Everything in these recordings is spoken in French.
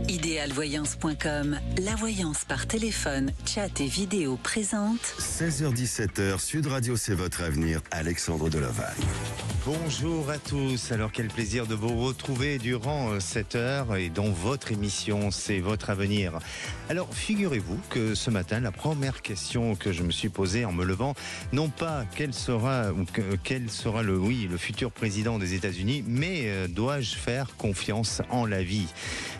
Idealvoyance.com, la voyance par téléphone, chat et vidéo présente. 16h-17h, Sud Radio, c'est votre avenir, Alexandre Delovan. Bonjour à tous, alors quel plaisir de vous retrouver durant cette heure et dans votre émission, c'est votre avenir. Alors figurez-vous que ce matin, la première question que je me suis posée en me levant, non pas quel sera le futur président des États-Unis, mais dois-je faire confiance en la vie ?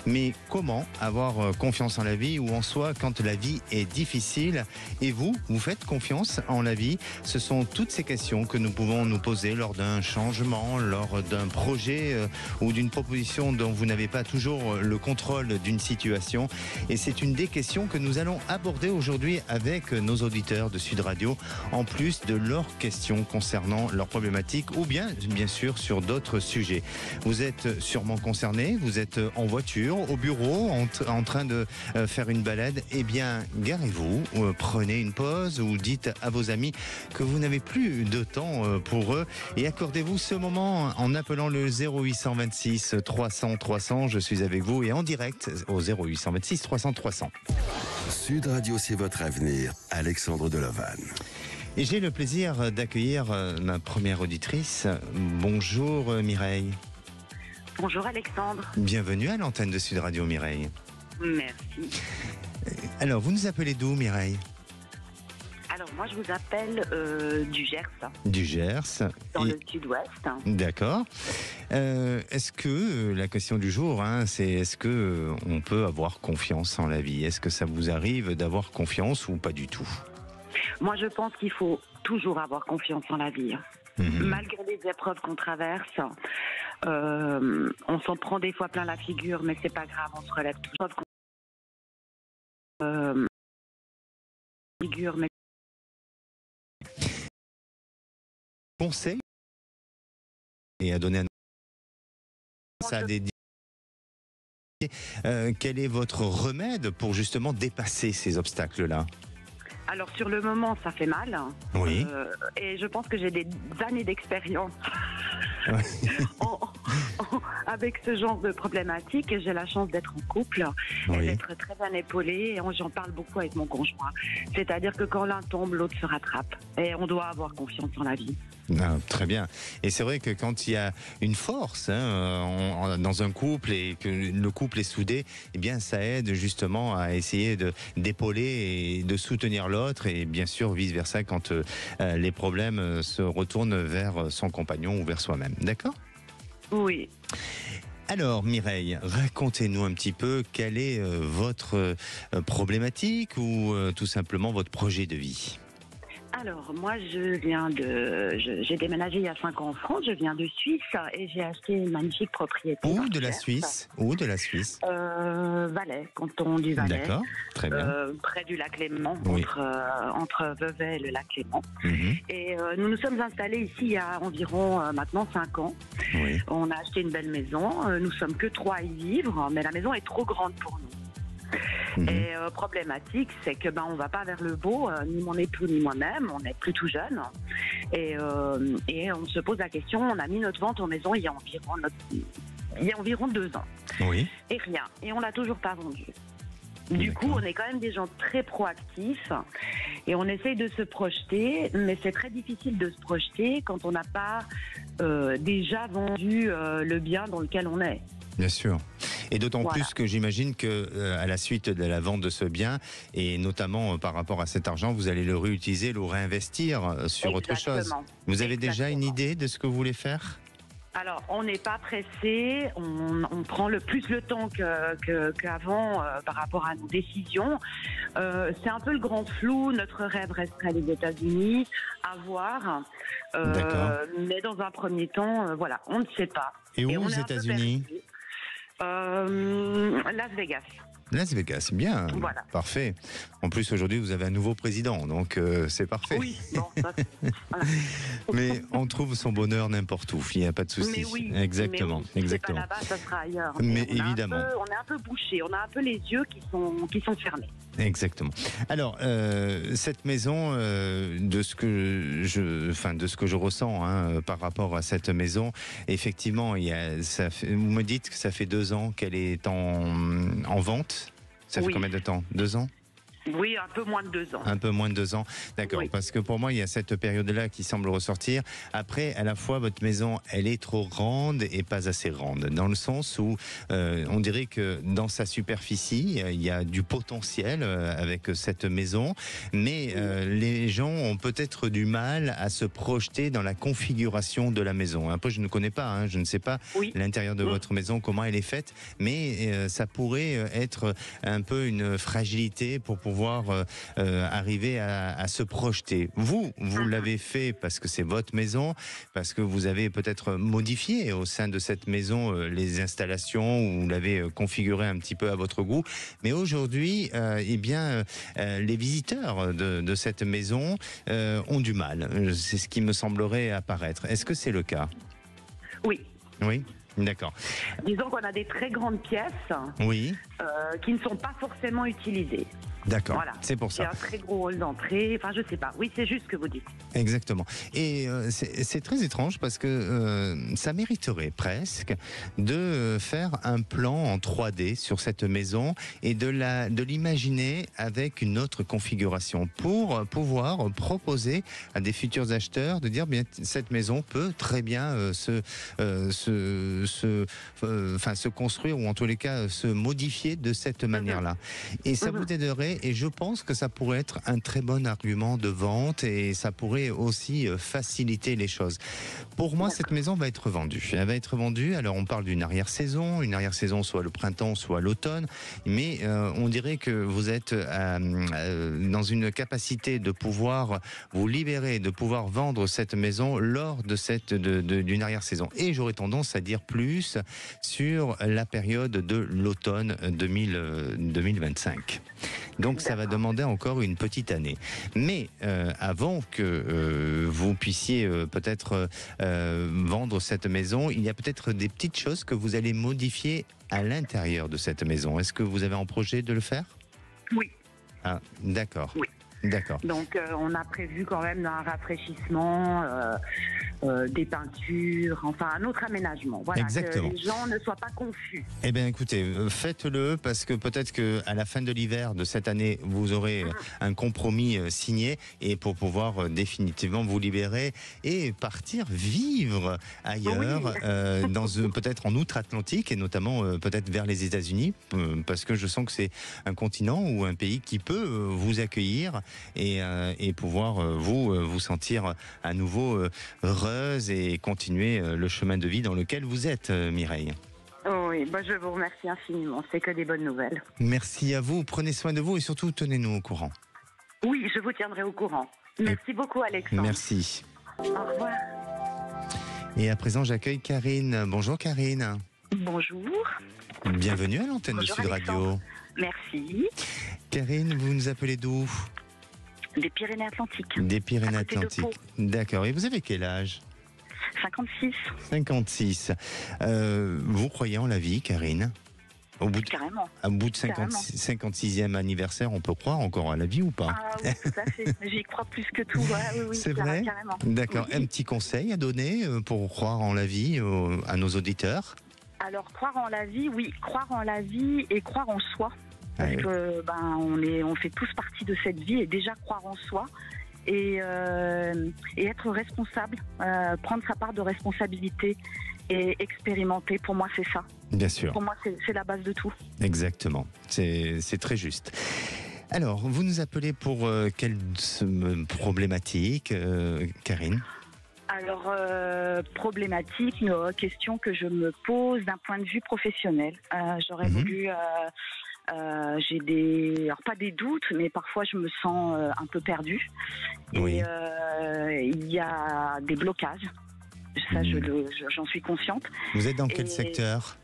Mais comment avoir confiance en la vie ou en soi quand la vie est difficile ? Et vous faites confiance en la vie ? Ce sont toutes ces questions que nous pouvons nous poser lors d'un changement, lors d'un projet ou d'une proposition dont vous n'avez pas toujours le contrôle d'une situation. Et c'est une des questions que nous allons aborder aujourd'hui avec nos auditeurs de Sud Radio, en plus de leurs questions concernant leurs problématiques ou bien sûr sur d'autres sujets. Vous êtes sûrement concernés, vous êtes en voiture, au bureau, en train de faire une balade. Eh bien, garez-vous, prenez une pause ou dites à vos amis que vous n'avez plus de temps pour eux et accordez-vous ce moment en appelant le 0826 300 300. Je suis avec vous et en direct au 0826 300 300. Sud Radio, c'est votre avenir, Alexandre Delovan. Et j'ai le plaisir d'accueillir ma première auditrice. Bonjour Mireille. Bonjour Alexandre. Bienvenue à l'antenne de Sud Radio, Mireille. Merci. Alors, vous nous appelez d'où, Mireille ? Alors moi je vous appelle du Gers. Du Gers. Dans le sud-ouest. D'accord. Est-ce que la question du jour, c'est est-ce que on peut avoir confiance en la vie ? Est-ce que ça vous arrive d'avoir confiance ou pas du tout ? Moi je pense qu'il faut toujours avoir confiance en la vie. Malgré les épreuves qu'on traverse, on s'en prend des fois plein la figure, mais c'est pas grave, on se relève toujours. Conseil et à donner ça à des quel est votre remède pour justement dépasser ces obstacles-là ? Alors sur le moment, ça fait mal. Oui. Et je pense que j'ai des années d'expérience avec ce genre de problématique. J'ai la chance d'être en couple et d'être très bien épaulée. Et j'en parle beaucoup avec mon conjoint. C'est-à-dire que quand l'un tombe, l'autre se rattrape. Et on doit avoir confiance en la vie. Ah, très bien. Et c'est vrai que quand il y a une force dans un couple et que le couple est soudé, eh bien ça aide justement à essayer d'épauler et de soutenir l'autre et bien sûr vice versa quand les problèmes se retournent vers son compagnon ou vers soi-même. D'accord ? Oui. Alors Mireille, racontez-nous un petit peu quelle est votre problématique ou tout simplement votre projet de vie. Alors, moi, j'ai déménagé il y a 5 ans en France, je viens de Suisse et j'ai acheté une magnifique propriété. Où de la Suisse ? Valais, canton du Valais. D'accord, très bien. Près du lac Léman, Oui. entre Vevey et le lac Léman. Mm-hmm. Et nous nous sommes installés ici il y a environ maintenant 5 ans. Oui. On a acheté une belle maison, nous sommes que 3 à y vivre, mais la maison est trop grande pour nous. Et problématique, c'est que on va pas vers le beau, ni mon époux ni moi-même, on n'est plus tout jeune. Et on se pose la question, on a mis notre vente en maison il y a environ 2 ans. Oui. Et rien. Et on l'a toujours pas vendu. Du coup, on est quand même des gens très proactifs et on essaye de se projeter, mais c'est très difficile de se projeter quand on n'a pas déjà vendu le bien dans lequel on est. Bien sûr. Et d'autant plus que j'imagine que à la suite de la vente de ce bien, et notamment par rapport à cet argent, vous allez le réutiliser, le réinvestir sur autre chose. Vous avez déjà une idée de ce que vous voulez faire ? Alors, on n'est pas pressé, on prend plus le temps qu'avant par rapport à nos décisions. C'est un peu le grand flou, notre rêve resterait les États-Unis, à voir. Mais dans un premier temps, on ne sait pas. Et où aux États-Unis ? Las Vegas. Las Vegas, bien. Voilà. Parfait. En plus, aujourd'hui, vous avez un nouveau président, donc c'est parfait. Oui, bon, ça, voilà. Mais on trouve son bonheur n'importe où, il n'y a pas de souci. Mais oui, exactement, mais oui. exactement. C'est pas là-bas, ça sera ailleurs. Mais on évidemment. on est un peu bouché, on a un peu les yeux qui sont fermés. Exactement. Alors, cette maison, de ce que je ressens par rapport à cette maison, effectivement, vous me dites que ça fait 2 ans qu'elle est en vente. Ça fait combien de temps? 2 ans? Oui, un peu moins de 2 ans. Un peu moins de 2 ans, d'accord. Oui. Parce que pour moi, il y a cette période-là qui semble ressortir. Après, à la fois, votre maison, elle est trop grande et pas assez grande. Dans le sens où on dirait que dans sa superficie, il y a du potentiel avec cette maison. Mais les gens ont peut-être du mal à se projeter dans la configuration de la maison. Après, je ne connais pas, je ne sais pas l'intérieur de votre maison, comment elle est faite. Mais ça pourrait être un peu une fragilité pour pouvoir arriver à se projeter. Vous l'avez fait parce que c'est votre maison, parce que vous avez peut-être modifié au sein de cette maison les installations, ou vous l'avez configuré un petit peu à votre goût. Mais aujourd'hui, les visiteurs de cette maison ont du mal. C'est ce qui me semblerait apparaître. Est-ce que c'est le cas? Oui. Oui. D'accord. Disons qu'on a des très grandes pièces qui ne sont pas forcément utilisées. D'accord, voilà. C'est pour ça. Il y a un très gros hall d'entrée, enfin je sais pas. Oui, c'est juste ce que vous dites. Exactement. Et c'est très étrange parce que ça mériterait presque de faire un plan en 3D sur cette maison et de l'imaginer avec une autre configuration pour pouvoir proposer à des futurs acheteurs de dire bien cette maison peut très bien se construire, ou en tous les cas se modifier de cette manière-là. Et ça vous aiderait. Et je pense que ça pourrait être un très bon argument de vente, et ça pourrait aussi faciliter les choses. Pour moi, cette maison va être vendue. Elle va être vendue. Alors, on parle d'une arrière-saison soit le printemps, soit l'automne. Mais on dirait que vous êtes dans une capacité de pouvoir vous libérer, de pouvoir vendre cette maison lors d'une arrière-saison. Et j'aurais tendance à dire plus sur la période de l'automne 2025. Donc ça va demander encore une petite année. Mais avant que vous puissiez peut-être vendre cette maison, il y a peut-être des petites choses que vous allez modifier à l'intérieur de cette maison. Est-ce que vous avez en projet de le faire? Oui. Ah, d'accord. Oui. D'accord. Donc on a prévu quand même un rafraîchissement, des peintures, enfin un autre aménagement. Voilà, exactement. Que les gens ne soient pas confus. Eh bien écoutez, faites-le, parce que peut-être qu'à la fin de l'hiver de cette année, vous aurez un compromis signé, et pour pouvoir définitivement vous libérer et partir vivre ailleurs, peut-être en outre-Atlantique, et notamment peut-être vers les États-Unis, parce que je sens que c'est un continent ou un pays qui peut vous accueillir et pouvoir vous sentir à nouveau heureuse et continuer le chemin de vie dans lequel vous êtes, Mireille. Oui, je vous remercie infiniment. C'est que des bonnes nouvelles. Merci à vous. Prenez soin de vous et surtout tenez-nous au courant. Oui, je vous tiendrai au courant. Merci beaucoup, Alexandre. Merci. Au revoir. Et à présent, j'accueille Karine. Bonjour Karine. Bonjour. Bienvenue à l'antenne de Sud Radio. Merci. Karine, vous nous appelez d'où? Des Pyrénées-Atlantiques. Des Pyrénées-Atlantiques. D'accord. Et vous avez quel âge? 56. 56. Vous croyez en la vie, Karine? Carrément. Au bout de 56e anniversaire, on peut croire encore à la vie ou pas? Ah oui, tout à fait. J'y crois plus que tout. Ouais, oui, c'est vrai? Carrément. D'accord. Oui. Un petit conseil à donner pour croire en la vie à nos auditeurs? Alors, croire en la vie, oui. Croire en la vie et croire en soi. Parce que on fait tous partie de cette vie, et déjà croire en soi et être responsable, prendre sa part de responsabilité et expérimenter. Pour moi, c'est ça. Bien sûr. Pour moi, c'est la base de tout. Exactement. C'est très juste. Alors, vous nous appelez pour quelle problématique, Karine? Alors, problématique, une question que je me pose d'un point de vue professionnel. J'aurais voulu... j'ai alors pas des doutes, mais parfois je me sens un peu perdue. Et il y a des blocages. Ça, j'en suis consciente. Vous êtes dans quel secteur?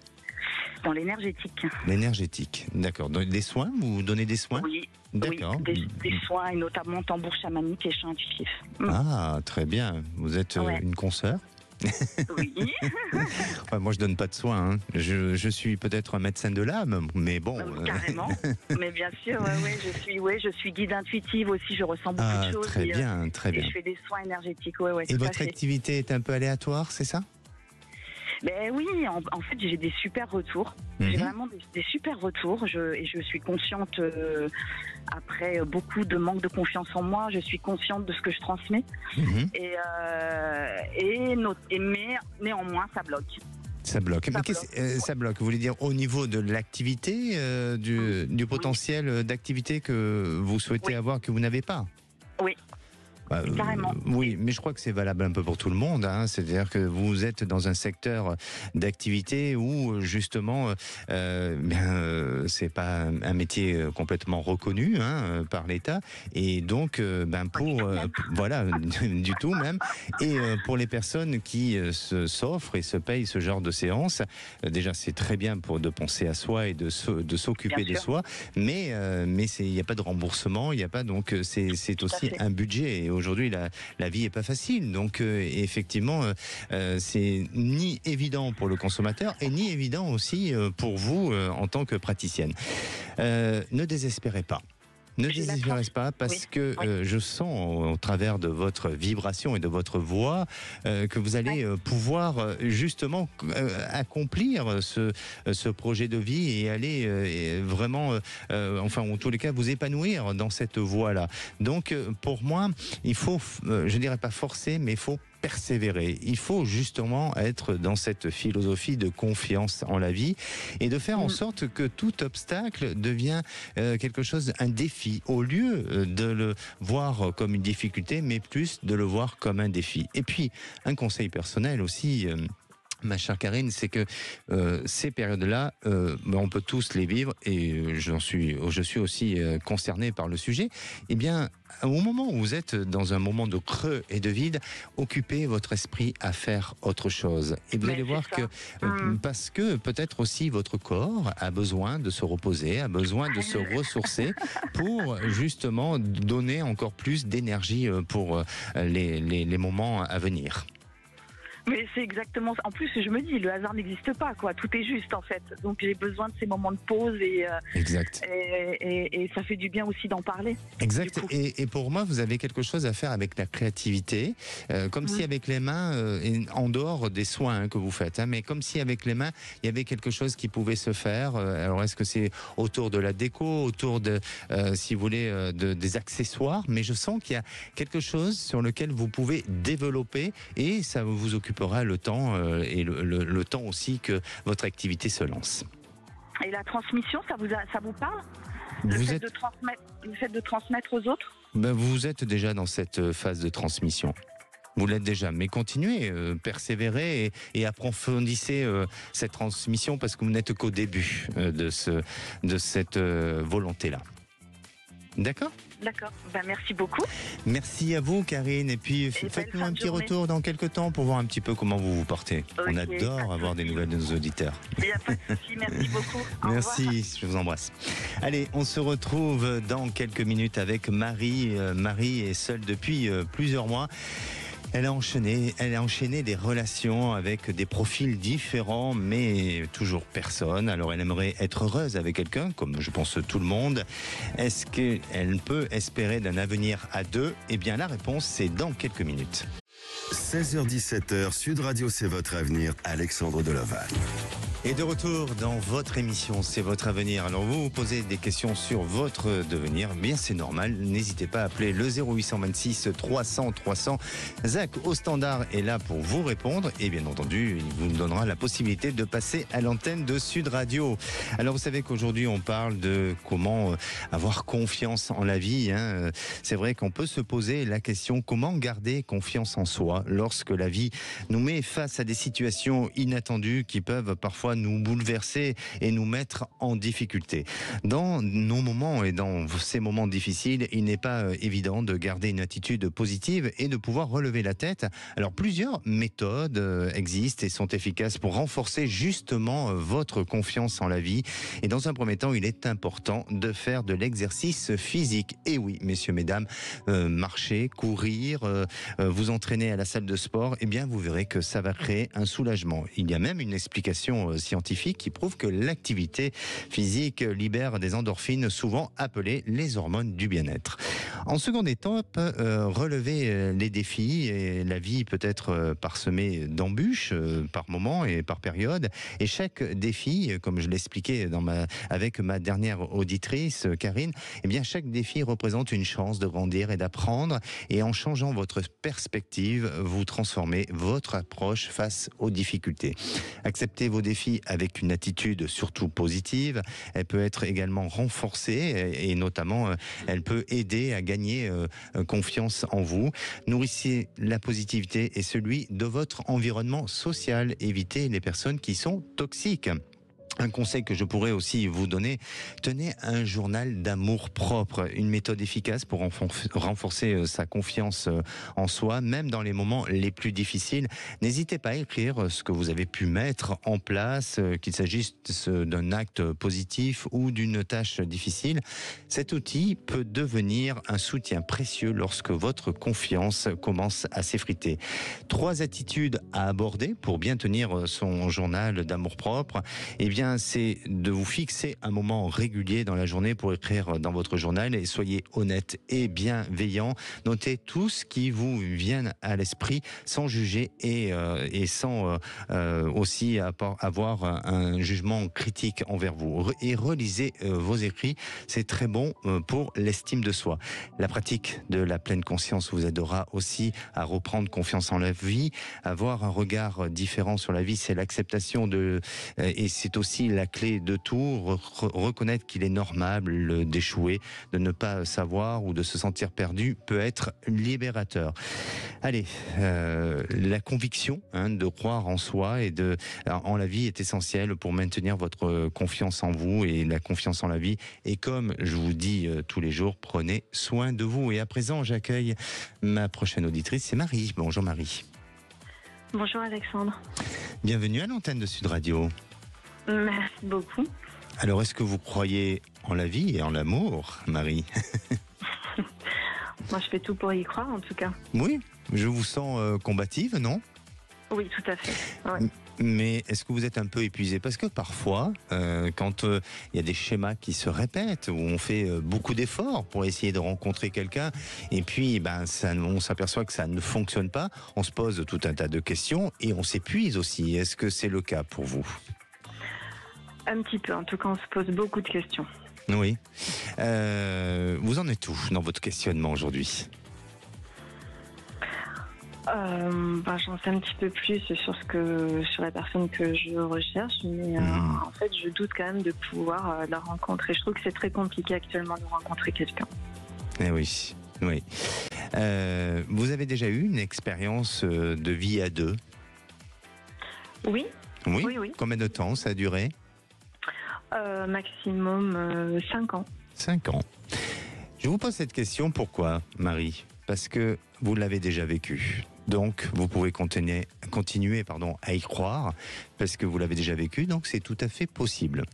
dans l'énergétique. L'énergétique, d'accord. Des soins, vous donnez des soins? Oui. D'accord. Oui, des soins et notamment tambour chamanique et chant intuitif. Ah, très bien. Vous êtes une consoeur? Oui. Ouais, moi, je donne pas de soins. Hein. Je suis peut-être un médecin de l'âme, mais bon. Carrément. Mais bien sûr, je suis guide intuitive aussi. Je ressens beaucoup de choses. Très bien, très bien. Et je fais des soins énergétiques. Et votre activité est un peu aléatoire, c'est ça? Ben oui, en fait, j'ai des super retours. J'ai vraiment des super retours. Et je suis consciente, après beaucoup de manque de confiance en moi, je suis consciente de ce que je transmets. Mais néanmoins, ça bloque. Ça bloque. Ça bloque. Vous voulez dire au niveau de l'activité, du potentiel d'activité que vous souhaitez avoir, que vous n'avez pas? Oui. Carrément. Oui, mais je crois que c'est valable un peu pour tout le monde. Hein. C'est-à-dire que vous êtes dans un secteur d'activité où justement, c'est pas un métier complètement reconnu par l'État, et donc, voilà, du tout même. Et pour les personnes qui s'offrent et se payent ce genre de séance, déjà c'est très bien de penser à soi et de s'occuper de soi, mais il n'y a pas de remboursement, il n'y a pas, donc c'est aussi un budget. Et aujourd'hui, la vie est pas facile, donc effectivement, c'est ni évident pour le consommateur et ni évident aussi pour vous en tant que praticienne. Ne désespérez pas. Ne désespérez pas parce que je sens au travers de votre vibration et de votre voix que vous allez pouvoir justement accomplir ce projet de vie et aller vraiment, enfin en tous les cas, vous épanouir dans cette voie-là. Donc pour moi, il faut, je dirais pas forcer, mais il faut persévérer. Il faut justement être dans cette philosophie de confiance en la vie et de faire en sorte que tout obstacle devient quelque chose, un défi, au lieu de le voir comme une difficulté, mais plus de le voir comme un défi. Et puis, un conseil personnel aussi, ma chère Karine, c'est que ces périodes-là, on peut tous les vivre, et je suis aussi concerné par le sujet. Eh bien, au moment où vous êtes dans un moment de creux et de vide, occupez votre esprit à faire autre chose. Et vous allez voir que, parce que peut-être aussi votre corps a besoin de se reposer, a besoin de se ressourcer pour justement donner encore plus d'énergie pour les moments à venir. Mais c'est exactement ça. En plus, je me dis, le hasard n'existe pas, quoi. Tout est juste, en fait. Donc, j'ai besoin de ces moments de pause exact. Et ça fait du bien aussi d'en parler. Exact. Et pour moi, vous avez quelque chose à faire avec la créativité, comme si avec les mains, en dehors des soins que vous faites, mais comme si avec les mains, il y avait quelque chose qui pouvait se faire. Alors, est-ce que c'est autour de la déco, autour de, si vous voulez, des accessoires? Mais je sens qu'il y a quelque chose sur lequel vous pouvez développer, et ça vous occupe le temps et le temps aussi que votre activité se lance. Et la transmission, ça vous parle? Le fait de transmettre aux autres? Vous êtes déjà dans cette phase de transmission. Vous l'êtes déjà, mais continuez, persévérez et approfondissez cette transmission, parce que vous n'êtes qu'au début de cette volonté-là. D'accord ? D'accord, merci beaucoup. Merci à vous, Karine, et puis faites-nous un petit retour dans quelques temps pour voir un petit peu comment vous vous portez. On adore avoir des nouvelles de nos auditeurs. Il n'y a pas de souci, merci beaucoup. Merci, je vous embrasse. Allez, on se retrouve dans quelques minutes avec Marie. Marie est seule depuis plusieurs mois. Elle a enchaîné des relations avec des profils différents, mais toujours personne. Alors elle aimerait être heureuse avec quelqu'un, comme je pense tout le monde. Est-ce qu'elle peut espérer d'un avenir à deux? Eh bien la réponse, c'est dans quelques minutes. 16h-17h, Sud Radio, c'est votre avenir, Alexandre Deloval. Et de retour dans votre émission, c'est votre avenir. Alors vous posez des questions sur votre devenir, bien c'est normal, n'hésitez pas à appeler le 0826 300 300. Zach au standard est là pour vous répondre, et bien entendu, il vous donnera la possibilité de passer à l'antenne de Sud Radio. Alors vous savez qu'aujourd'hui on parle de comment avoir confiance en la vie. C'est vrai qu'on peut se poser la question, comment garder confiance en soi lorsque la vie nous met face à des situations inattendues qui peuvent parfois parfois nous bouleverser et nous mettre en difficulté. Dans nos moments et dans ces moments difficiles, il n'est pas évident de garder une attitude positive et de pouvoir relever la tête. Alors plusieurs méthodes existent et sont efficaces pour renforcer justement votre confiance en la vie. Et dans un premier temps, il est important de faire de l'exercice physique. Et oui, messieurs, mesdames, marcher, courir, vous entraîner à la salle de sport, eh bien vous verrez que ça va créer un soulagement. Il y a même une explication scientifique qui prouve que l'activité physique libère des endorphines, souvent appelées les hormones du bien-être. En seconde étape, relever les défis. Et la vie peut être parsemée d'embûches par moment et par période. Et chaque défi, comme je l'expliquais avec ma dernière auditrice, Karine, eh bien chaque défi représente une chance de grandir et d'apprendre. Et en changeant votre perspective, vous transformez votre approche face aux difficultés. Acceptez vos défis avec une attitude surtout positive. Elle peut être également renforcée et notamment elle peut aider à gagner confiance en vous. Nourrissez la positivité et celui de votre environnement social. Évitez les personnes qui sont toxiques. Un conseil que je pourrais aussi vous donner, tenez un journal d'amour propre, une méthode efficace pour renforcer sa confiance en soi, même dans les moments les plus difficiles. N'hésitez pas à écrire ce que vous avez pu mettre en place, qu'il s'agisse d'un acte positif ou d'une tâche difficile. Cet outil peut devenir un soutien précieux lorsque votre confiance commence à s'effriter. 3 attitudes à aborder pour bien tenir son journal d'amour propre. Eh bien, c'est de vous fixer un moment régulier dans la journée pour écrire dans votre journal et soyez honnête et bienveillant. Notez tout ce qui vous vient à l'esprit sans juger et sans aussi avoir un jugement critique envers vous. Et relisez vos écrits, c'est très bon pour l'estime de soi. La pratique de la pleine conscience vous aidera aussi à reprendre confiance en la vie, avoir un regard différent sur la vie, c'est l'acceptation et c'est aussi la clé de tout, reconnaître qu'il est normal d'échouer, de ne pas savoir ou de se sentir perdu peut être libérateur. Allez, la conviction de croire en soi et en la vie est essentielle pour maintenir votre confiance en vous et la confiance en la vie. Et comme je vous dis tous les jours, prenez soin de vous. Et à présent, j'accueille ma prochaine auditrice, c'est Marie. Bonjour Marie. Bonjour Alexandre. Bienvenue à l'antenne de Sud Radio. Merci beaucoup. Alors, est-ce que vous croyez en la vie et en l'amour, Marie? Moi, je fais tout pour y croire, en tout cas. Oui, je vous sens combative, non? Oui, tout à fait. Ouais. Mais est-ce que vous êtes un peu épuisée? Parce que parfois, quand il y a des schémas qui se répètent, où on fait beaucoup d'efforts pour essayer de rencontrer quelqu'un, et puis on s'aperçoit que ça ne fonctionne pas, on se pose tout un tas de questions et on s'épuise aussi. Est-ce que c'est le cas pour vous? Un petit peu, en tout cas, on se pose beaucoup de questions. Oui. Vous en êtes où dans votre questionnement aujourd'hui? J'en sais un petit peu plus sur la personne que je recherche, mais en fait, je doute quand même de pouvoir la rencontrer. Je trouve que c'est très compliqué actuellement de rencontrer quelqu'un. Eh oui, oui. Vous avez déjà eu une expérience de vie à deux? Oui. Oui. Oui. Combien de temps ça a duré? Maximum 5 ans. 5 ans. Je vous pose cette question, pourquoi, Marie? Parce que vous l'avez déjà vécu. Donc, vous pouvez continuer à y croire, parce que vous l'avez déjà vécu, donc c'est tout à fait possible.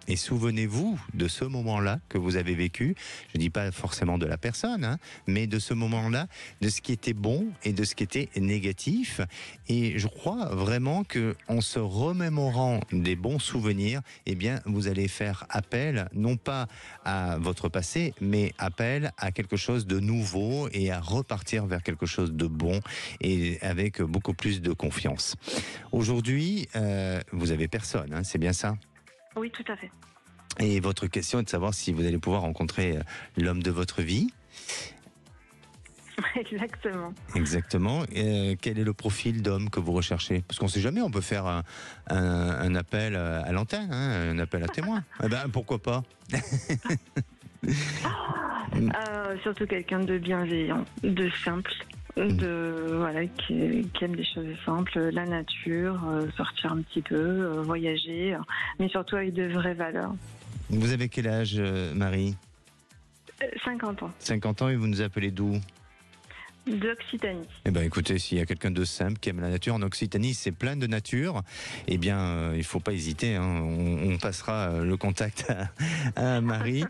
Et souvenez-vous de ce moment-là que vous avez vécu, je ne dis pas forcément de la personne, mais de ce moment-là, de ce qui était bon et de ce qui était négatif. Et je crois vraiment qu'en se remémorant des bons souvenirs, eh bien, vous allez faire appel, non pas à votre passé, mais appel à quelque chose de nouveau et à repartir vers quelque chose de bon et avec beaucoup plus de confiance. Aujourd'hui, vous avez personne, c'est bien ça ? Oui, tout à fait. Et votre question est de savoir si vous allez pouvoir rencontrer l'homme de votre vie. Exactement. Exactement. Quel est le profil d'homme que vous recherchez? Parce qu'on ne sait jamais, on peut faire un appel à l'antenne, un appel à témoin. Eh ben, pourquoi pas? Surtout quelqu'un de bienveillant, de simple, Voilà, qui aime des choses simples, la nature, sortir un petit peu, voyager, mais surtout avec de vraies valeurs. Vous avez quel âge, Marie? 50 ans. 50 ans, et vous nous appelez d'où? D'Occitanie. Eh bien, écoutez, s'il y a quelqu'un de simple qui aime la nature, en Occitanie, c'est plein de nature. Eh bien, il ne faut pas hésiter. Hein. On passera le contact à Marie.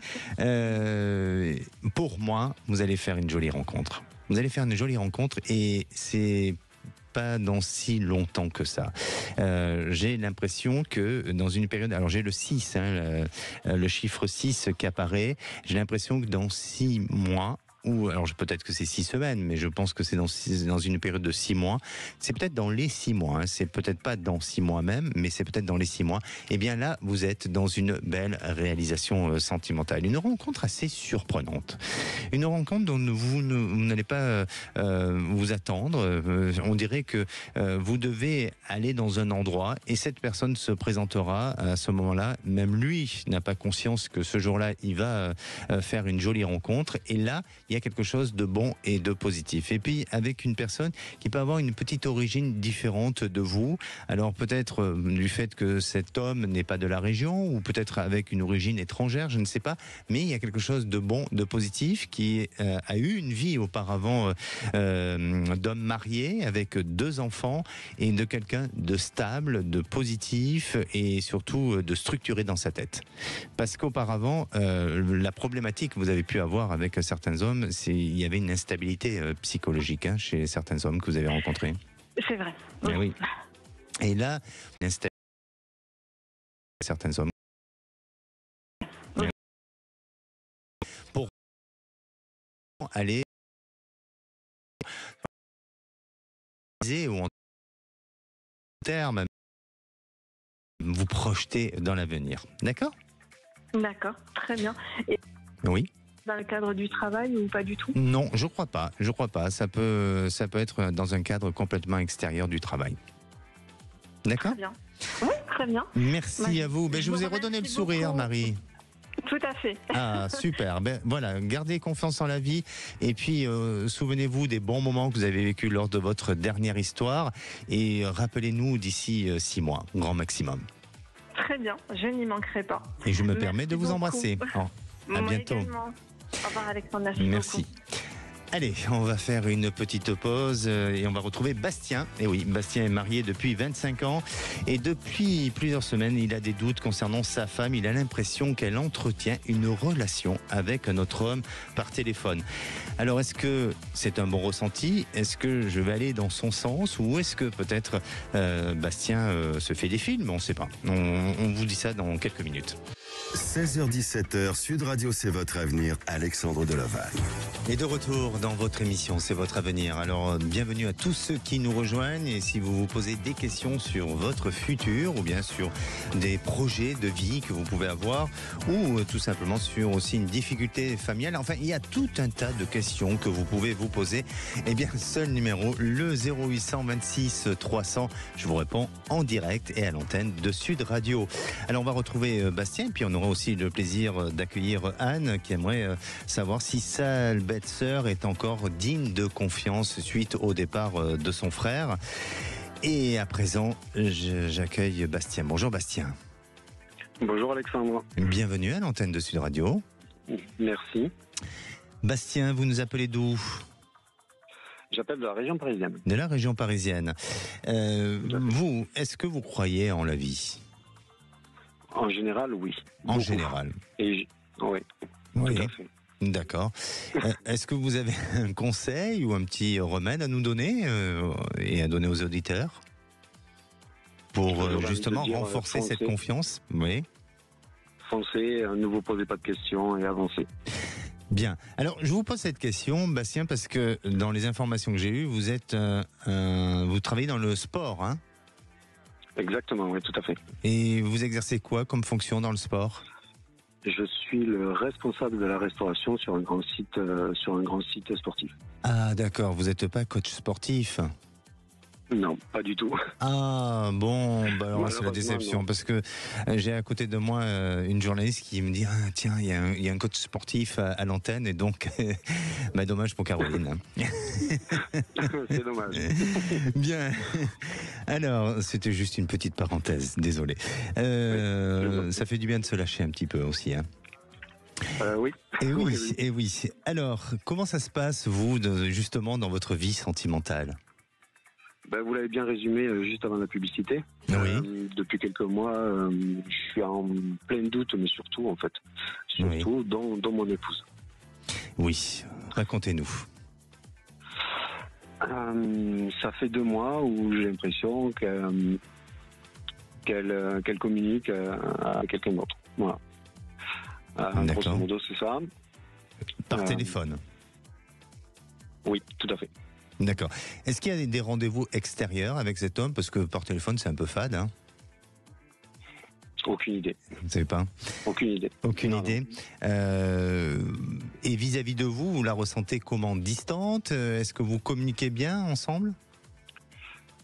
Pour moi, vous allez faire une jolie rencontre. Vous allez faire une jolie rencontre, et c'est pas dans si longtemps que ça. J'ai l'impression que dans une période... Alors, j'ai le 6, hein, le chiffre 6 qui apparaît. J'ai l'impression que dans 6 mois... ou alors peut-être que c'est 6 semaines, mais je pense que c'est dans une période de 6 mois. C'est peut-être dans les 6 mois, hein. C'est peut-être pas dans 6 mois même, mais c'est peut-être dans les 6 mois. Et bien là, vous êtes dans une belle réalisation sentimentale. Une rencontre assez surprenante. Une rencontre dont vous n'allez pas vous attendre. On dirait que vous devez aller dans un endroit et cette personne se présentera à ce moment-là. Même lui n'a pas conscience que ce jour-là, il va faire une jolie rencontre. Et là, il y a quelque chose de bon et de positif. Et puis, avec une personne qui peut avoir une petite origine différente de vous. Alors, peut-être du fait que cet homme n'est pas de la région, ou peut-être avec une origine étrangère, je ne sais pas. Mais il y a quelque chose de bon, de positif, qui a eu une vie auparavant d'homme marié, avec 2 enfants, et de quelqu'un de stable, de positif, et surtout de structuré dans sa tête. Parce qu'auparavant, la problématique que vous avez pu avoir avec certains hommes, il y avait une instabilité psychologique, hein, chez certains hommes que vous avez rencontrés. C'est vrai. Et oui. Et là, une instabilité chez certains hommes. Oui. Pour aller ou en terme vous projeter dans l'avenir. D'accord? D'accord, très bien. Et Oui. dans le cadre du travail ou pas du tout? Non, je crois pas. Je crois pas. Ça peut être dans un cadre complètement extérieur du travail. D'accord? Très bien. Oui, très bien. Merci à vous. Ben, je vous ai remercie redonné le sourire, beaucoup. Marie. Tout à fait. Ah, super. Ben, voilà, gardez confiance en la vie. Et puis, souvenez-vous des bons moments que vous avez vécus lors de votre dernière histoire. Et rappelez-nous d'ici 6 mois, grand maximum. Très bien, je n'y manquerai pas. Et je me Merci permets de vous beaucoup. embrasser. À Moi bientôt. également. Au revoir Alexandre, Merci. beaucoup. Allez, on va faire une petite pause et on va retrouver Bastien. Et oui, Bastien est marié depuis 25 ans et depuis plusieurs semaines, il a des doutes concernant sa femme. Il a l'impression qu'elle entretient une relation avec un autre homme par téléphone. Alors, est-ce que c'est un bon ressenti? Est-ce que je vais aller dans son sens? Ou est-ce que peut-être Bastien se fait des films? On ne sait pas. On vous dit ça dans quelques minutes. 16h-17h, Sud Radio, c'est votre avenir, Alexandre Deloval. Et de retour dans votre émission, c'est votre avenir. Alors, bienvenue à tous ceux qui nous rejoignent. Et si vous vous posez des questions sur votre futur, ou bien sur des projets de vie que vous pouvez avoir, ou tout simplement sur aussi une difficulté familiale, enfin, il y a tout un tas de questions que vous pouvez vous poser. Eh bien, seul numéro, le 0800 26 300. Je vous réponds en direct et à l'antenne de Sud Radio. Alors, on va retrouver Bastien, puis on aura aussi le plaisir d'accueillir Anne, qui aimerait savoir si sa belle-sœur est encore digne de confiance suite au départ de son frère. Et à présent, j'accueille Bastien. Bonjour Bastien. Bonjour Alexandre. Bienvenue à l'antenne de Sud Radio. Merci. Bastien, vous nous appelez d'où? J'appelle de la région parisienne. De la région parisienne. Vous, est-ce que vous croyez en la vie? En général, oui. En Beaucoup. général. Oui, Oui. tout à fait. D'accord. Est-ce que vous avez un conseil ou un petit remède à nous donner et à donner aux auditeurs pour justement renforcer cette confiance? Oui. Foncez, ne vous posez pas de questions et avancez. Bien. Alors, je vous pose cette question, Bastien, parce que dans les informations que j'ai eues, vous êtes, vous travaillez dans le sport, hein? Exactement, oui, tout à fait. Et vous exercez quoi comme fonction dans le sport? Je suis le responsable de la restauration sur un grand site sportif. Ah, d'accord. Vous n'êtes pas coach sportif? Non, pas du tout. Ah bon, bah alors là, c'est la Malheureusement, déception non. parce que j'ai à côté de moi une journaliste qui me dit ah, tiens, il y a un coach sportif à l'antenne et donc bah, dommage pour Caroline. C'est dommage. Bien. Alors, c'était juste une petite parenthèse, désolé. Ça fait du bien de se lâcher un petit peu aussi. Hein. Oui. Et oui, Oui, oui. et oui. Alors, comment ça se passe, vous, justement, dans votre vie sentimentale? Ben, vous l'avez bien résumé juste avant la publicité. Oui. Depuis quelques mois, je suis en plein doute, mais surtout, en fait. Surtout dans mon épouse. Oui, racontez-nous. Ça fait 2 mois où j'ai l'impression qu'elle communique avec quelqu'un d'autre. Voilà. D'accord. Grosso modo, c'est ça. Par téléphone? Oui, tout à fait. D'accord. Est-ce qu'il y a des rendez-vous extérieurs avec cet homme? Parce que par téléphone, c'est un peu fade, hein? Aucune idée. Vous ne savez pas? Aucune idée. Aucune Non, idée. Et vis-à-vis de vous, vous la ressentez comment? Distante? Est-ce que vous communiquez bien ensemble?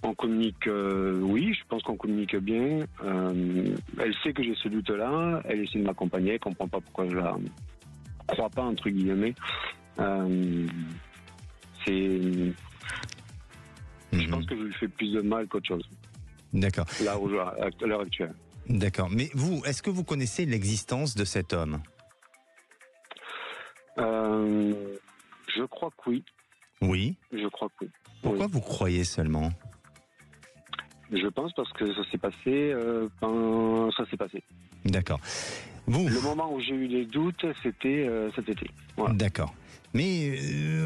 On communique, oui, je pense qu'on communique bien. Elle sait que j'ai ce doute-là. Elle essaie de m'accompagner. Elle ne comprend pas pourquoi je la crois pas, entre guillemets. Je pense que je lui fais plus de mal qu'autre chose. D'accord. Là, à l'heure actuelle. D'accord. Mais vous, est-ce que vous connaissez l'existence de cet homme? Je crois que oui. Oui. Je crois que oui. Pourquoi Oui. vous croyez seulement? Je pense parce que ça s'est passé quand ça s'est passé. D'accord. Vous? Le moment où j'ai eu des doutes, c'était cet été. Voilà. D'accord. Mais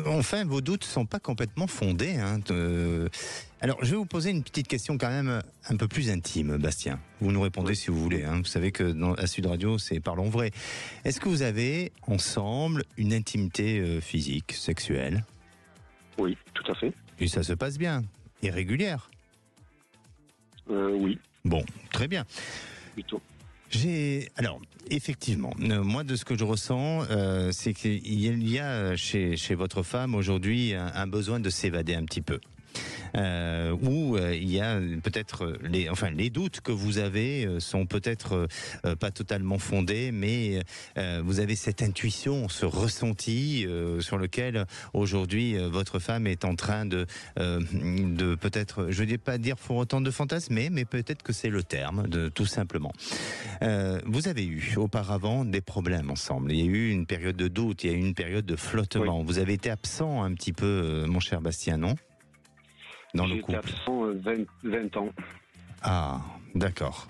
enfin, vos doutes ne sont pas complètement fondés. Hein. Alors, je vais vous poser une petite question quand même un peu plus intime, Bastien. Vous nous répondez si vous voulez. Hein. Vous savez que à Sud Radio, c'est Parlons Vrai. Est-ce que vous avez ensemble une intimité physique, sexuelle? Oui, tout à fait. Et ça se passe bien? Et régulière? Oui, Bon, très bien. plutôt. Alors, effectivement, moi, de ce que je ressens, c'est qu'il y a chez votre femme aujourd'hui un besoin de s'évader un petit peu. Où il y a peut-être les doutes que vous avez sont peut-être pas totalement fondés, mais vous avez cette intuition, ce ressenti sur lequel aujourd'hui votre femme est en train de peut-être, je ne vais pas dire pour autant de fantasmer, mais peut-être que c'est le terme, tout simplement. Vous avez eu auparavant des problèmes ensemble. Il y a eu une période de doute, il y a eu une période de flottement. Oui. Vous avez été absent un petit peu, mon cher Bastien, non? Dans le couple. J'ai été absent 20 ans. Ah, d'accord.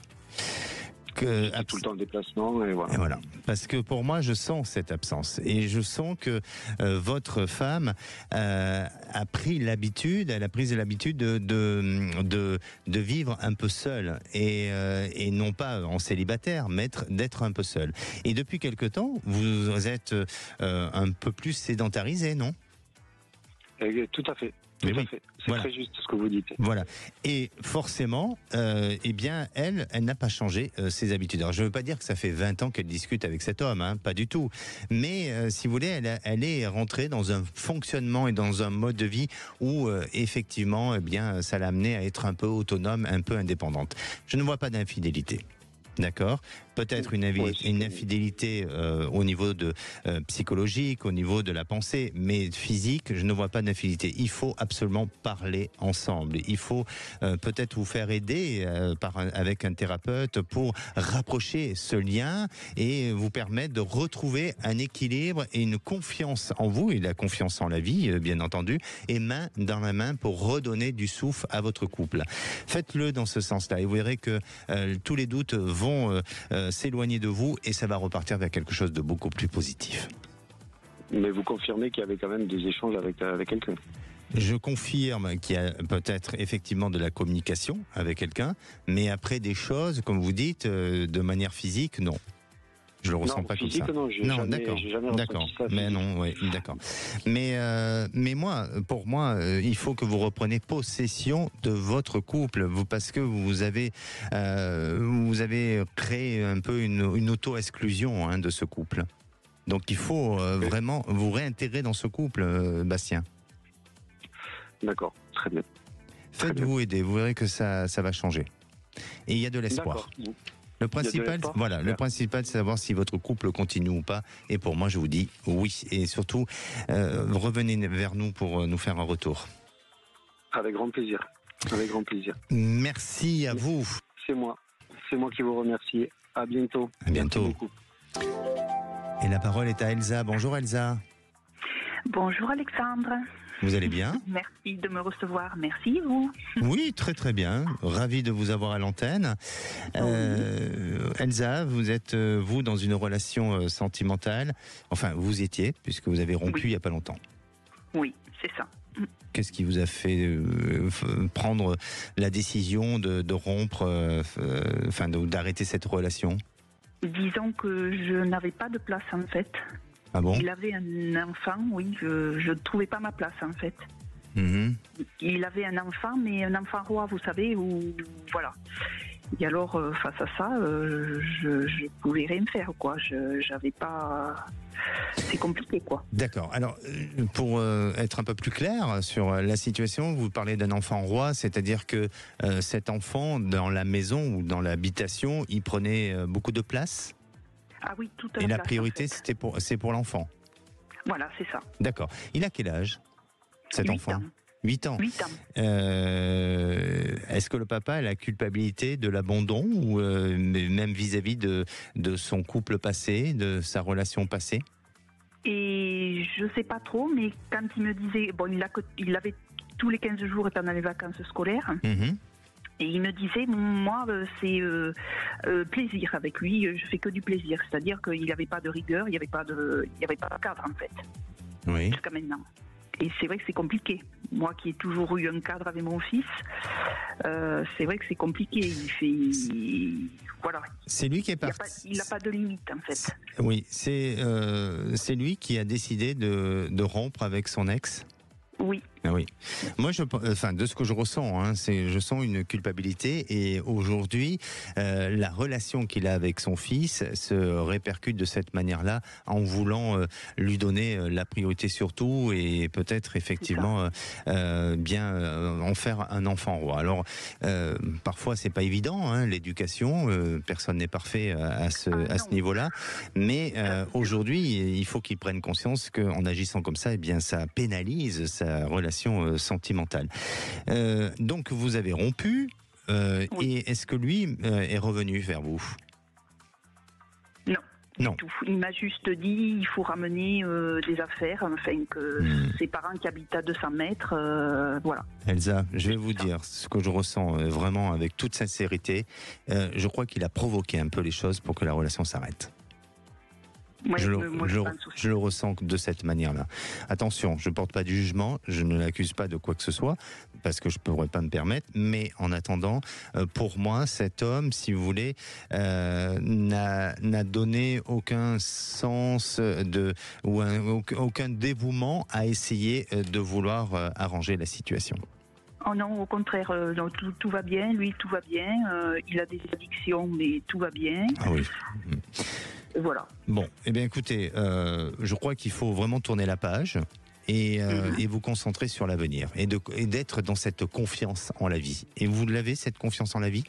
Tout le temps en déplacement et voilà. Et voilà. Parce que pour moi, je sens cette absence et je sens que votre femme a pris l'habitude de vivre un peu seule et non pas en célibataire, mais d'être un peu seule. Et depuis quelque temps, vous êtes un peu plus sédentarisé, non? Tout à fait. Tout à fait. C'est voilà. Très juste ce que vous dites. Voilà. Et forcément, eh bien, elle n'a pas changé ses habitudes. Alors, je ne veux pas dire que ça fait 20 ans qu'elle discute avec cet homme, hein, pas du tout. Mais, si vous voulez, elle est rentrée dans un fonctionnement et dans un mode de vie où, effectivement, eh bien, ça l'a amenée à être un peu autonome, un peu indépendante. Je ne vois pas d'infidélité. D'accord. Peut-être une infidélité au niveau de psychologique, au niveau de la pensée, mais physique, je ne vois pas d'infidélité. Il faut absolument parler ensemble. Il faut peut-être vous faire aider avec un thérapeute pour rapprocher ce lien et vous permettre de retrouver un équilibre et une confiance en vous et la confiance en la vie, bien entendu, et main dans la main pour redonner du souffle à votre couple. Faites-le dans ce sens-là et vous verrez que tous les doutes vont s'éloigner de vous et ça va repartir vers quelque chose de beaucoup plus positif. Mais vous confirmez qu'il y avait quand même des échanges avec quelqu'un? Je confirme qu'il y a peut-être effectivement de la communication avec quelqu'un, mais après des choses, comme vous dites, de manière physique, non. Je le ressens pas comme ça. Non, d'accord. J'ai jamais ressenti ça. Mais non, oui, d'accord. Mais pour moi, il faut que vous repreniez possession de votre couple, parce que vous avez créé un peu une auto-exclusion de ce couple. Donc il faut vraiment vous réintégrer dans ce couple, Bastien. D'accord, très bien. Faites-vous aider, vous verrez que ça va changer. Et il y a de l'espoir. D'accord. Le principal, l'espoir. voilà, le Super. principal, c'est savoir si votre couple continue ou pas. Et pour moi, je vous dis oui. Et surtout, revenez vers nous pour nous faire un retour. Avec grand plaisir. Avec grand plaisir. Merci à vous. C'est moi. C'est moi qui vous remercie. À bientôt. À bientôt. Merci beaucoup. Et la parole est à Elsa. Bonjour Elsa. Bonjour Alexandre. Vous allez bien? Merci de me recevoir. Merci vous. Oui, très très bien. Ravi de vous avoir à l'antenne. Elsa, vous êtes, vous, dans une relation sentimentale. Enfin, vous étiez, puisque vous avez rompu il n'y a pas longtemps. Oui, c'est ça. Qu'est-ce qui vous a fait prendre la décision de rompre, d'arrêter cette relation? Disons que je n'avais pas de place en fait. Ah bon? Il avait un enfant, oui, je ne trouvais pas ma place en fait. Mhm. Il avait un enfant, mais un enfant roi, vous savez, où voilà. Et alors, face à ça, je pouvais rien faire, quoi. J'avais pas. C'est compliqué, quoi. D'accord. Alors, pour être un peu plus clair sur la situation, vous parlez d'un enfant roi, c'est-à-dire que cet enfant, dans la maison ou dans l'habitation, il prenait beaucoup de place? Ah oui, tout à Et la la place, priorité, en fait. c'est pour l'enfant? Voilà, c'est ça. D'accord. Il a quel âge, cet 8 enfant? ans. 8 ans. 8 ans. Est-ce que le papa a la culpabilité de l'abandon ou même vis-à-vis de son couple passé, de sa relation passée? Et je sais pas trop, mais quand il me disait, bon, il avait tous les 15 jours pendant les vacances scolaires, Mhm. et il me disait, moi, c'est plaisir avec lui, je fais que du plaisir. C'est-à-dire qu'il n'y avait pas de rigueur, il n'y avait pas de cadre, en fait, Oui. jusqu'à maintenant. Et c'est vrai que c'est compliqué. Moi qui ai toujours eu un cadre avec mon fils, c'est vrai que c'est compliqué. Voilà. C'est lui qui est parti. Il n'a pas de limite, en fait. Oui, c'est lui qui a décidé de rompre avec son ex. Oui. Ah oui. Moi, de ce que je ressens, hein, je sens une culpabilité et aujourd'hui, la relation qu'il a avec son fils se répercute de cette manière-là en voulant lui donner la priorité sur tout et peut-être effectivement en faire un enfant roi. Alors, parfois, c'est pas évident, hein, l'éducation, personne n'est parfait à ce niveau-là, mais aujourd'hui, il faut qu'il prenne conscience qu'en agissant comme ça, eh bien, ça pénalise sa relation sentimentale. Donc vous avez rompu, Oui. et est-ce que lui est revenu vers vous? Non. Non. Tout. Il m'a juste dit il faut ramener des affaires, enfin que ses parents qui habitent à 200 mètres, voilà. Elsa, je vais vous dire ce que je ressens vraiment avec toute sincérité. Je crois qu'il a provoqué un peu les choses pour que la relation s'arrête. Moi, Je je pense aussi. le ressens de cette manière-là. Attention, je ne porte pas de jugement, je ne l'accuse pas de quoi que ce soit, parce que je ne pourrais pas me permettre, mais en attendant, pour moi, cet homme, si vous voulez, n'a donné aucun sens aucun dévouement à essayer de vouloir arranger la situation. Oh non, au contraire, tout va bien, lui tout va bien, il a des addictions, mais tout va bien. Ah oui. Voilà. Bon, eh bien écoutez, je crois qu'il faut vraiment tourner la page et vous concentrer sur l'avenir et d'être dans cette confiance en la vie. Et vous l'avez, cette confiance en la vie?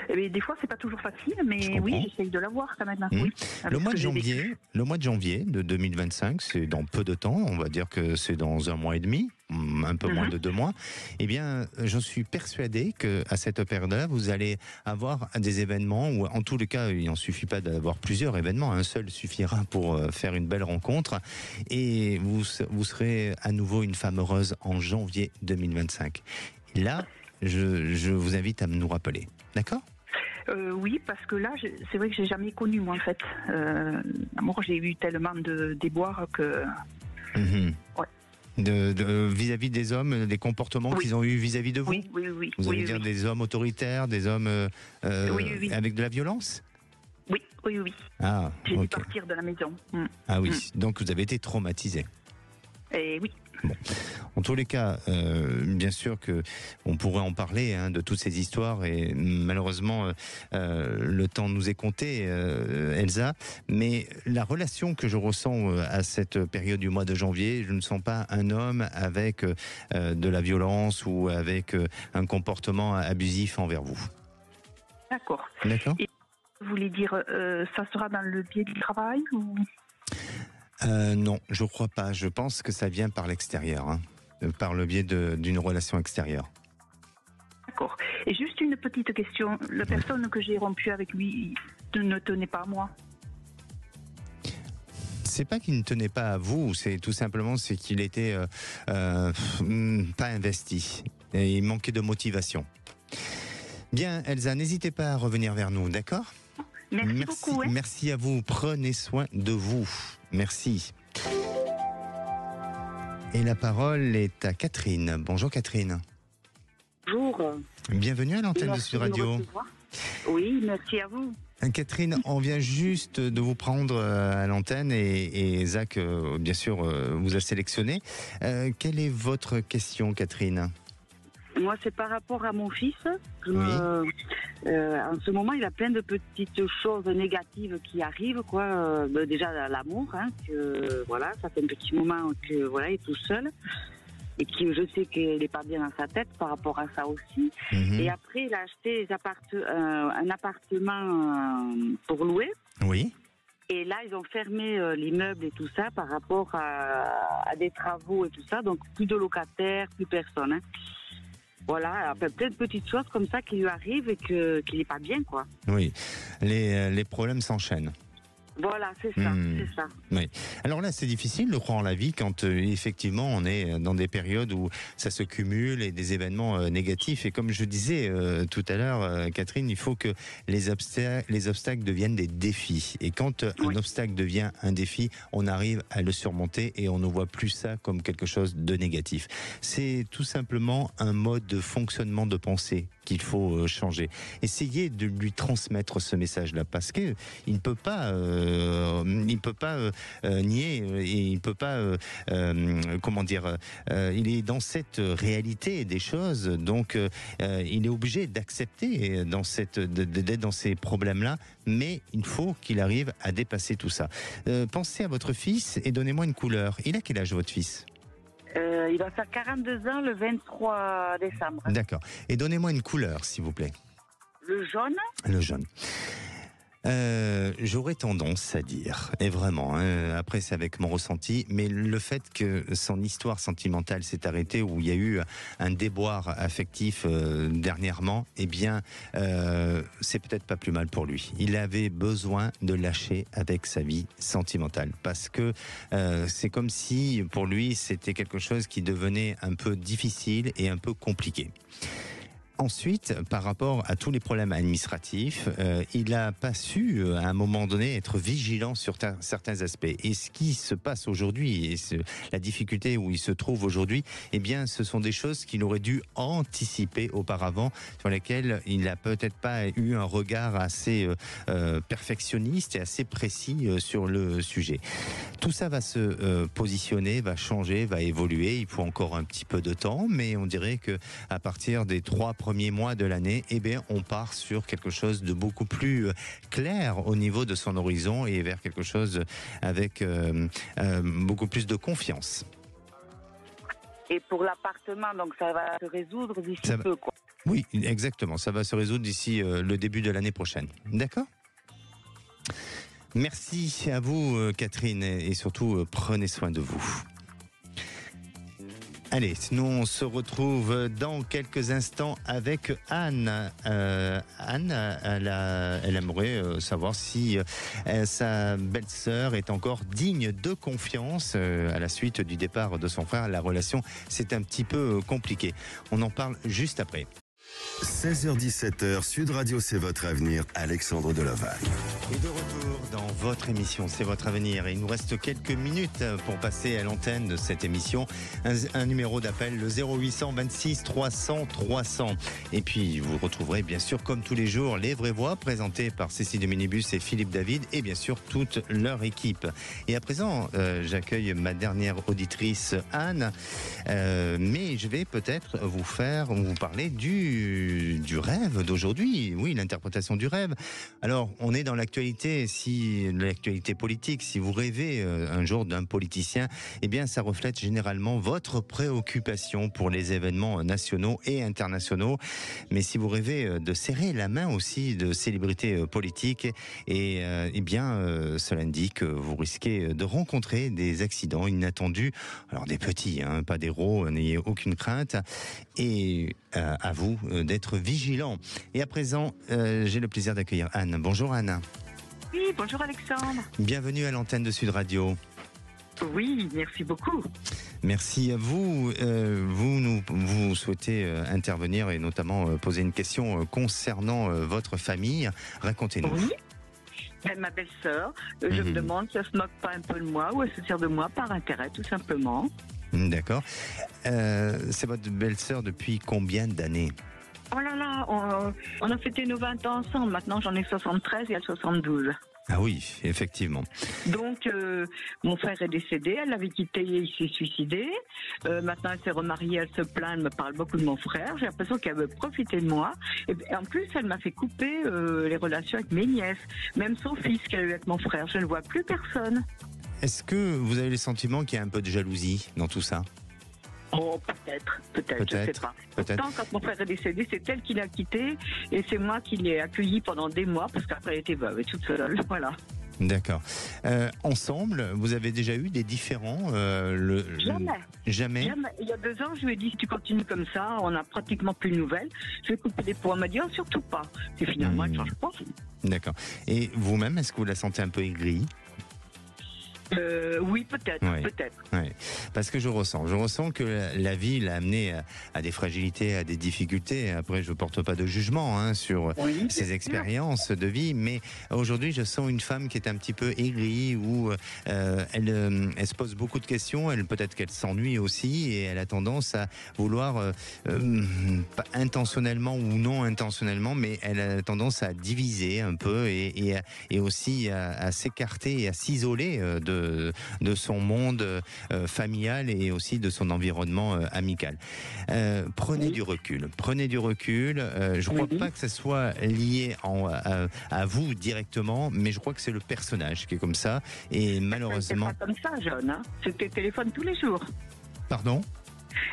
Eh bien, des fois, c'est pas toujours facile, Je mais comprends. oui, j'essaye de l'avoir quand même. Oui, Le avec mois ce de que j'ai vécu. janvier de 2025, c'est dans peu de temps, on va dire que c'est dans 1 mois et demi, un peu moins de 2 mois. Eh bien, je suis persuadé qu'à cette période-là, vous allez avoir des événements, ou en tous les cas, il n'en suffit pas d'avoir plusieurs événements, un seul suffira pour faire une belle rencontre, et vous serez à nouveau une femme heureuse en janvier 2025. Et là, je vous invite à nous rappeler, d'accord ? Oui, parce que là, c'est vrai que j'ai jamais connu, moi, en fait. Moi, j'ai eu tellement de déboires que... Ouais. Vis-à-vis des hommes, des comportements qu'ils ont eu vis-à-vis de vous? Oui. Vous allez dire des hommes autoritaires, des hommes Oui. avec de la violence? Oui. Ah, J'ai dû ok. partir de la maison. Ah oui, donc vous avez été traumatisé. Et oui. Bon. En tous les cas, bien sûr que on pourrait en parler de toutes ces histoires et malheureusement le temps nous est compté, Elsa. Mais la relation que je ressens à cette période du mois de janvier, je ne sens pas un homme avec de la violence ou avec un comportement abusif envers vous. D'accord. D'accord. Et vous voulez dire, ça sera dans le biais du travail ou... Non, je crois pas. Je pense que ça vient par l'extérieur, par le biais d'une relation extérieure. D'accord. Et juste une petite question. La personne que j'ai rompue avec lui ne tenait pas à moi. C'est pas qu'il ne tenait pas à vous, c'est tout simplement c'est qu'il était pas investi et il manquait de motivation. Bien, Elsa, n'hésitez pas à revenir vers nous, d'accord ? Merci beaucoup. Ouais. Merci à vous. Prenez soin de vous. Merci. Et la parole est à Catherine. Bonjour Catherine. Bonjour. Bienvenue à l'antenne de Sud Radio. Oui, merci à vous. Catherine, on vient juste de vous prendre à l'antenne et Zach, bien sûr, vous a sélectionné. Quelle est votre question, Catherine ? Moi, c'est par rapport à mon fils. Oui. En ce moment, il a plein de petites choses négatives qui arrivent, quoi. Déjà l'amour, que voilà, ça fait un petit moment que voilà, il est tout seul et que je sais qu'il n'est pas bien dans sa tête par rapport à ça aussi. Mhm. Et après, il a acheté un appartement pour louer. Oui. Et là, ils ont fermé l'immeuble et tout ça par rapport à des travaux et tout ça. Donc, plus de locataires, plus personne. Voilà, plein de petites choses comme ça qui lui arrivent et qu'il n'est pas bien, quoi. Oui, les problèmes s'enchaînent. Voilà, c'est ça, c'est ça. Oui. Alors là, c'est difficile de croire en la vie quand effectivement on est dans des périodes où ça se cumule et des événements négatifs. Et comme je disais tout à l'heure, Catherine, il faut que les obstacles deviennent des défis. Et quand un obstacle devient un défi, on arrive à le surmonter et on ne voit plus ça comme quelque chose de négatif. C'est tout simplement un mode de fonctionnement de pensée qu'il faut changer. Essayez de lui transmettre ce message-là parce que il ne peut pas nier et il ne peut pas il est dans cette réalité des choses, donc il est obligé d'accepter d'être dans ces problèmes-là, mais il faut qu'il arrive à dépasser tout ça. Pensez à votre fils et donnez-moi une couleur. Il a quel âge votre fils ? Il va faire 42 ans le 23 décembre. D'accord. Et donnez-moi une couleur, s'il vous plaît. Le jaune. Le jaune. J'aurais tendance à dire, et vraiment, après c'est avec mon ressenti, mais le fait que son histoire sentimentale s'est arrêtée, où il y a eu un déboire affectif dernièrement, eh bien, c'est peut-être pas plus mal pour lui. Il avait besoin de lâcher avec sa vie sentimentale, parce que c'est comme si, pour lui, c'était quelque chose qui devenait un peu difficile et un peu compliqué. Ensuite, par rapport à tous les problèmes administratifs, il n'a pas su, à un moment donné, être vigilant sur certains aspects. Et ce qui se passe aujourd'hui, et la difficulté où il se trouve aujourd'hui, eh bien, ce sont des choses qu'il aurait dû anticiper auparavant, sur lesquelles il n'a peut-être pas eu un regard assez perfectionniste et assez précis sur le sujet. Tout ça va se positionner, va changer, va évoluer. Il faut encore un petit peu de temps, mais on dirait que à partir des 3 premiers mois de l'année, eh bien, on part sur quelque chose de beaucoup plus clair au niveau de son horizon et vers quelque chose avec beaucoup plus de confiance. Et pour l'appartement, donc ça va se résoudre d'ici peu, quoi. Oui, exactement. Ça va se résoudre d'ici le début de l'année prochaine. D'accord ? Merci à vous, Catherine, et surtout, prenez soin de vous. Allez, nous on se retrouve dans quelques instants avec Anne. Anne, elle aimerait savoir si sa belle-sœur est encore digne de confiance à la suite du départ de son frère. La relation, c'est un petit peu compliqué. On en parle juste après. 16h-17h, Sud Radio, c'est votre avenir. Alexandre Delovalle. Et de retour dans votre émission, c'est votre avenir. Et il nous reste quelques minutes pour passer à l'antenne de cette émission. Un numéro d'appel, le 0800 26 300 300. Et puis, vous retrouverez bien sûr, comme tous les jours, les vraies voix présentées par Cécile de Minibus et Philippe David et bien sûr toute leur équipe. Et à présent, j'accueille ma dernière auditrice, Anne. Mais je vais peut-être vous parler du rêve d'aujourd'hui. Oui, l'interprétation du rêve. Alors, on est dans l'actualité, l'actualité politique. Si vous rêvez un jour d'un politicien, eh bien, ça reflète généralement votre préoccupation pour les événements nationaux et internationaux. Mais si vous rêvez de serrer la main aussi de célébrités politiques, eh bien, cela indique que vous risquez de rencontrer des accidents inattendus. Alors, des petits, pas des gros, n'ayez aucune crainte. Et à vous d'être vigilants. Et à présent, j'ai le plaisir d'accueillir Anne. Bonjour Anne. Oui, bonjour Alexandre. Bienvenue à l'antenne de Sud Radio. Oui, merci beaucoup. Merci à vous. Vous souhaitez intervenir et notamment poser une question concernant votre famille. Racontez-nous. Oui. Ma belle-sœur, je me demande si elle se moque pas un peu de moi ou elle se sert de moi par intérêt, tout simplement. D'accord. C'est votre belle-sœur depuis combien d'années ? Oh là là, on a fêté nos 20 ans ensemble. Maintenant, j'en ai 73 et elle 72. Ah oui, effectivement. Donc, mon frère est décédé, elle l'avait quitté et il s'est suicidé. Maintenant, elle s'est remariée, elle se plaint, elle me parle beaucoup de mon frère. J'ai l'impression qu'elle veut profiter de moi. Et en plus, elle m'a fait couper les relations avec mes nièces. Même son fils qu'elle a eu avec mon frère. Je ne vois plus personne. Est-ce que vous avez le sentiment qu'il y a un peu de jalousie dans tout ça ? Oh, peut-être, je ne sais pas. Pourtant, quand mon frère est décédé, c'est elle qui l'a quitté et c'est moi qui l'ai accueilli pendant des mois parce qu'après elle était veuve et toute seule, voilà. D'accord. Ensemble, vous avez déjà eu des différends Jamais. Il y a 2 ans, je lui ai dit si tu continues comme ça, on n'a pratiquement plus de nouvelles. Je vais couper les pots. Elle m'a dit oh, surtout pas. Et finalement, elle ne change pas. D'accord. Et vous-même, est-ce que vous la sentez un peu aigrie ? Oui, peut-être. Ouais. Parce que je ressens que la vie l'a amené à des fragilités, à des difficultés. Après, je ne porte pas de jugement sur ses expériences de vie, mais aujourd'hui, je sens une femme qui est un petit peu aigrie, où elle se pose beaucoup de questions, peut-être qu'elle s'ennuie aussi, et elle a tendance à vouloir, pas intentionnellement ou non intentionnellement, mais elle a tendance à diviser un peu et aussi à s'écarter et à s'isoler de son monde familial et aussi de son environnement amical. Prenez du recul. Je ne crois pas que ça soit lié à vous directement, mais je crois que c'est le personnage qui est comme ça. Et malheureusement... Elle n'était pas comme ça, jeune. C'était téléphone tous les jours. Pardon ?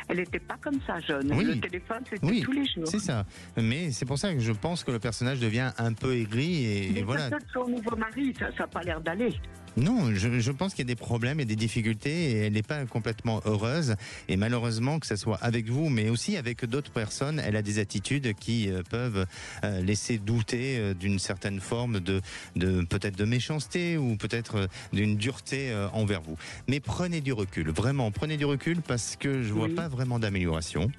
Elle n'était pas comme ça, jeune. Oui. Le téléphone, c'était tous les jours. C'est ça. Mais c'est pour ça que je pense que le personnage devient un peu aigri et voilà. Peut-être son nouveau mari, ça n'a pas l'air d'aller. Non, je pense qu'il y a des problèmes et des difficultés et elle n'est pas complètement heureuse. Et malheureusement, que ce soit avec vous, mais aussi avec d'autres personnes, elle a des attitudes qui peuvent laisser douter d'une certaine forme de peut-être de méchanceté ou peut-être d'une dureté envers vous. Mais prenez du recul, vraiment, prenez du recul parce que je vois pas vraiment d'amélioration.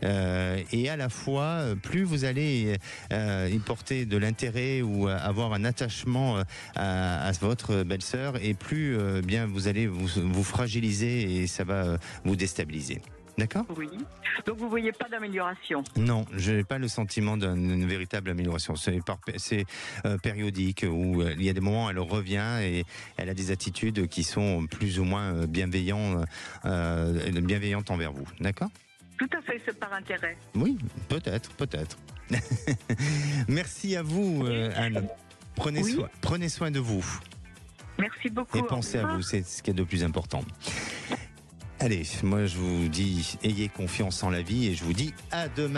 Et à la fois, plus vous allez y porter de l'intérêt ou avoir un attachement à votre belle-sœur, et plus bien vous allez vous fragiliser et ça va vous déstabiliser. D'accord ? Oui. Donc vous ne voyez pas d'amélioration ? Non, je n'ai pas le sentiment d'une véritable amélioration. C'est périodique où il y a des moments où elle revient et elle a des attitudes qui sont plus ou moins bienveillantes envers vous. D'accord ? Tout à fait, c'est par intérêt. Oui, peut-être. Merci à vous, Anne. Prenez soin de vous. Merci beaucoup. Et pensez à vous, c'est ce qui est de plus important. Allez, moi je vous dis, ayez confiance en la vie et je vous dis à demain.